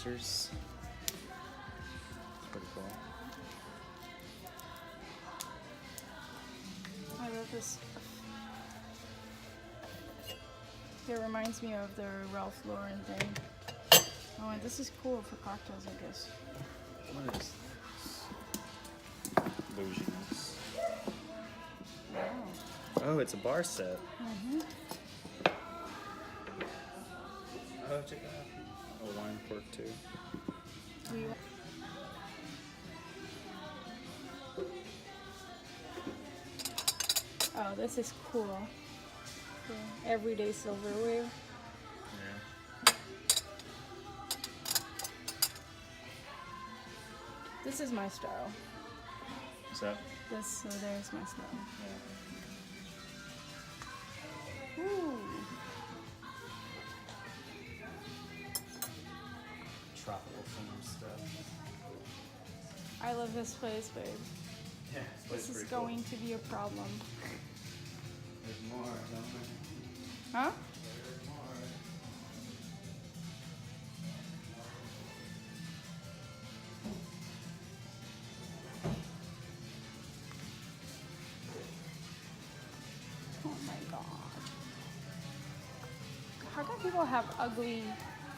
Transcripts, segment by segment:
scissors. It's pretty cool. I love this. It reminds me of the Ralph Lauren thing. Oh, and this is cool for cocktails, I guess. What is this? Bougies. Wow. Oh, it's a bar set. Mm-hmm. Oh, check it out. A wine fork too. Oh, this is cool. Yeah. Everyday silverware. Yeah. This is my style. So. This, so there's my style. Yeah. Ooh. Tropical theme stuff. I love this place, babe. Yeah, this is going to be a problem. There's more, don't there? Huh? There's more. Oh my god. How come people have ugly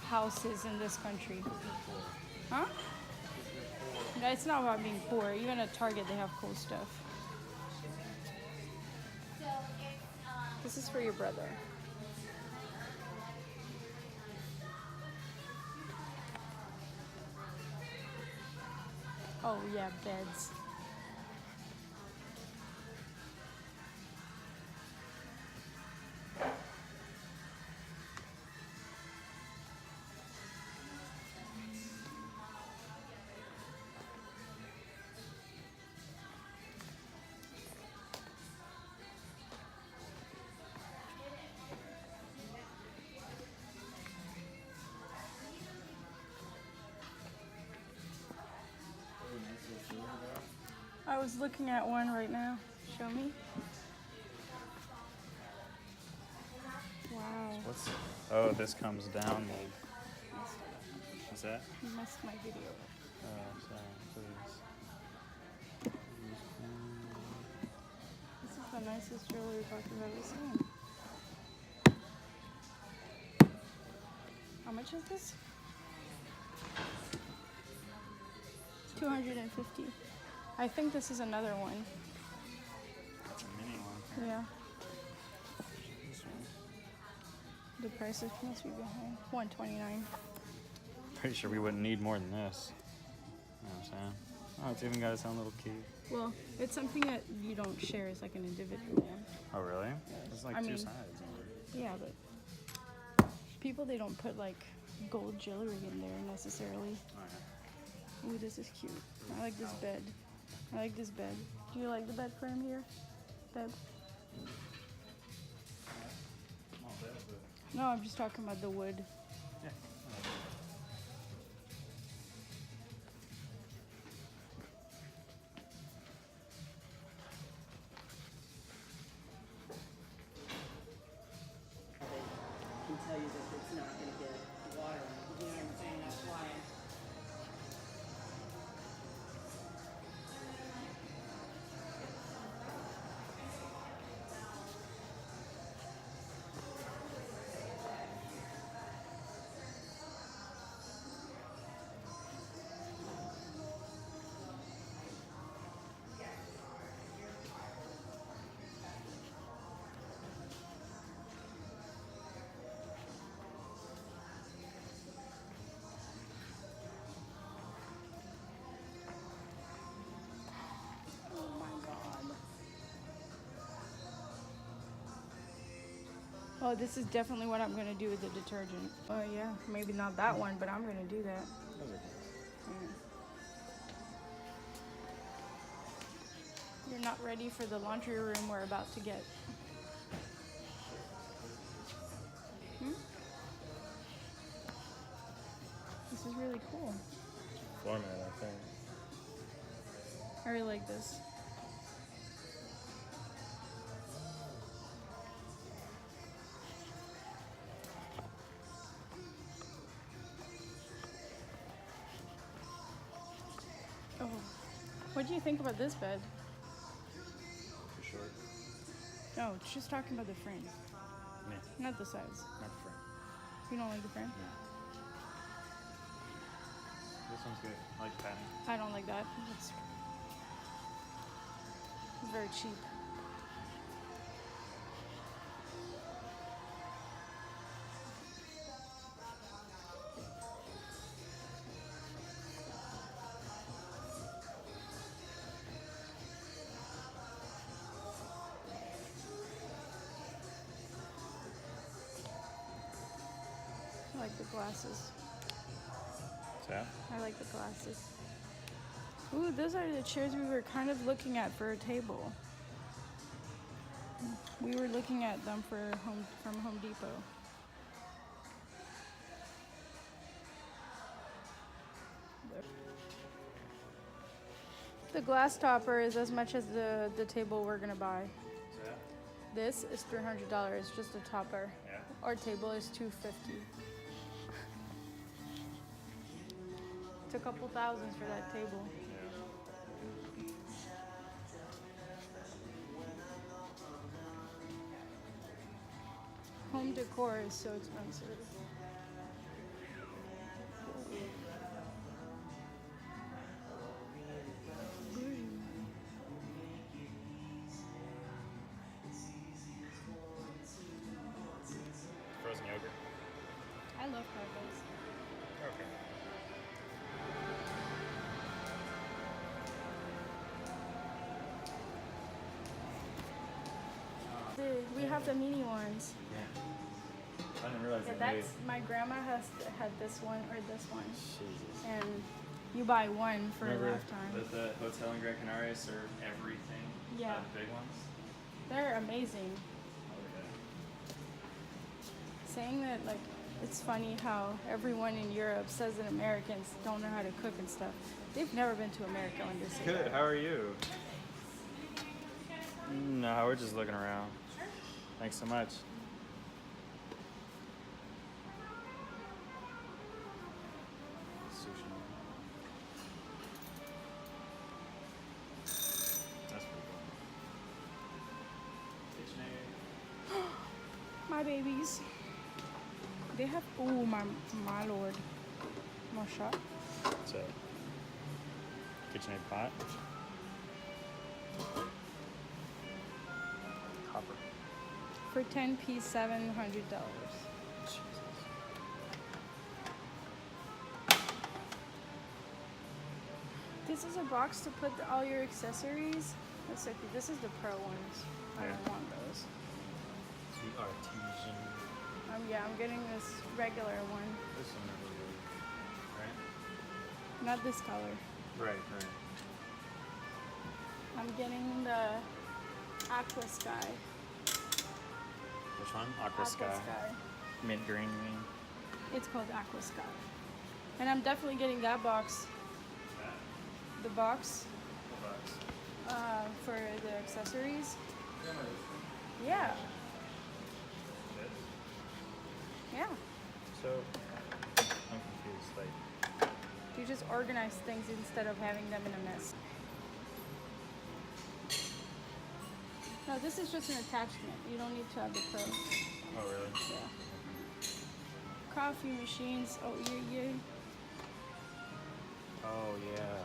houses in this country? Huh? No, it's not about being poor. Even at Target, they have cool stuff. This is for your brother. Oh yeah, beds. I was looking at one right now. Show me. Wow. What's? Oh, this comes down. Is that? You missed my video. Oh, sorry. Please. This is the nicest jewelry box I've ever seen. How much is this? 250. I think this is another one. That's a mini one. Yeah. This one. The prices must be behind. 129. Pretty sure we wouldn't need more than this. You know what I'm saying? Oh, it's even got its own little key. Well, it's something that you don't share. It's like an individual one. Oh, really? There's like two sides. Yeah, but people, they don't put like gold jewelry in there necessarily. Oh, yeah. Ooh, this is cute. I like this bed. I like this bed. Do you like the bed frame here? Bed? No, I'm just talking about the wood. Yeah. Can tell you that it's not going to get water. You know what I'm saying? That's why. Oh, this is definitely what I'm gonna do with the detergent. Oh yeah, maybe not that one, but I'm gonna do that. You're not ready for the laundry room we're about to get. This is really cool. Format, I think. I really like this. What do you think about this bed? For short. No, she's talking about the frame, Me. not the size. Not the frame. You don't like the frame? No. This one's good. I like the pattern. I don't like that. It's very cheap. I like the glasses. So? I like the glasses. Ooh, those are the chairs we were kind of looking at for a table. We were looking at them from Home Depot. The glass topper is as much as the table we're gonna buy. So? This is $300, just a topper. Yeah. Our table is $250. It's a couple thousands for that table. Yeah. Home decor is so expensive. Frozen yogurt. I love carpets. Okay. We have the mini ones. Yeah. I didn't realize Yeah, they made. that's my grandma had this one or this one, Jesus. and you buy one for a Remember lifetime. that the hotel in Gran Canaria served everything? Yeah. The big ones? They're amazing. Oh, yeah. Saying that, like, it's funny how everyone in Europe says that Americans don't know how to cook and stuff. They've never been to America when they say Good. that. How are you? No, we're just looking around. Thanks so much. Sushi. That's pretty cool. KitchenAid. My babies. They have, oh my lord. More shot. What's up? KitchenAid pot. Copper. For 10 piece, $700. Jesus. This is a box to put all your accessories. That's so cute. This is the pro ones. I Yeah. don't want those. The artesian. Yeah, I'm getting this regular one. This one never really. Right? Not this color. Right. I'm getting the Aqua Sky. Which one? Aqua Sky. Mint green, you mean? It's called Aqua Sky. And I'm definitely getting that box. The box for the accessories. Yeah. Yeah. So, I'm confused. Like, You just organize things instead of having them in a mess. No, this is just an attachment. You don't need to have the pro. oh really? Yeah. Coffee machines. Oh, yeah. Oh yeah.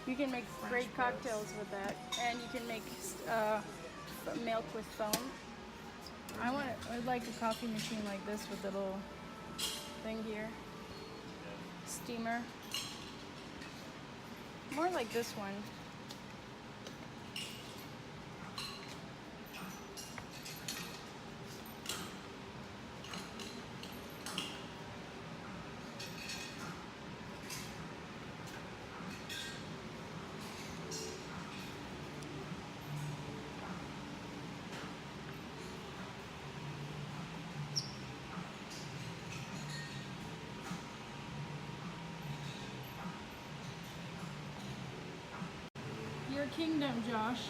You can make great press. cocktails with that, and you can make milk with foam. I'd like a coffee machine like this with a little thing here. Steamer. More like this one. Your kingdom, Josh.